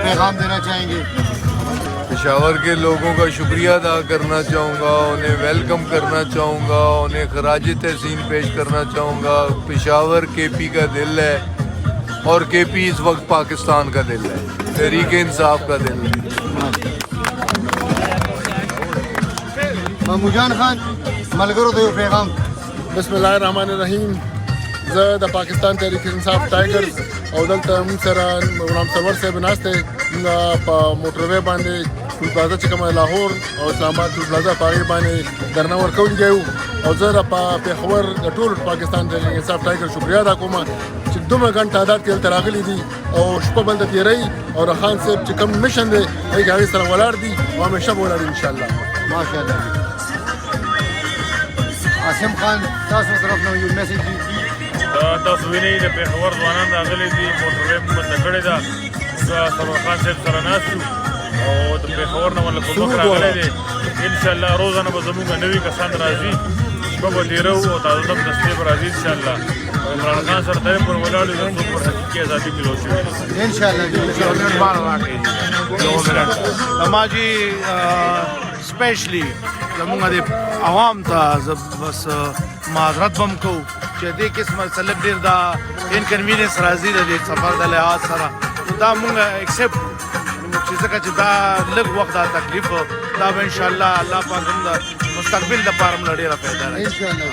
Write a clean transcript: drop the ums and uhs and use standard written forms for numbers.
पैगाम देना चाहेंगे? पेशावर के लोगों का शुक्रिया अदा करना चाहूँगा, उन्हें वेलकम करना चाहूँगा, उन्हें खराज तहसीन पेश करना चाहूँगा। पेशावर केपी का दिल है और केपी इस वक्त पाकिस्तान का दिल है, तहरीक इंसाफ का दिल है। मामूजान खान मलगरो तो पैगाम। बिस्मिल्लाहिर्रहमानिर्रहीम। زه د پاکستان تحریک انصاف ټایګرز او دلته موږ سره غلام سرور صاحب ناسته په موټروي باندې ټول پلازا چې کومه لاهور او اسلام آباد ټول پلازا په هغې باندې درنه ورکوونکی وو او زه د پېښور د ټول پاکستان تحریک انصاف ټایګر شکریا ادا کوم چې دومره ګڼ تعداد کې دلته راغلي دي او شپه بل د تېرئ او رخان صاحب چې کوم مشن دی هغې هغې سره ولاړ دي او همیشه به ولاړ انشاءالله. ماشاءالله. عاصم خان تاسو طرف نه یو میسج دی. تاسو وینئ د پېښور ځوانان راغلي دي، موټروی مو بنده کړې ده. سرور خان صاحب سره ناست یو او د پېښور نه ورله کومک راغلی دی. انشاءالله روزانه به زموږ نوي کسان راځي، شپه به تېره وو او تازه دم دستې به راځي انشاءالله. عمران خان سره ته پر ولاړ یو څوک پر حقیقي ازادي ملو شوې ده انشاءالله. ماجی سپیشلی زمونږ د عوام ته بس معذرت بم کو چې دې قسمه سلب ډېر دا انکنوینس راځي د دې سفر د لحاظ سره دا مونږ ایکسپټ چې ځکه چې دا لږ وخت دا تکلیف دا به انشاءالله الله پاک هم د مستقبل دپاره هم له ډېره فایده راځي انشاءالله.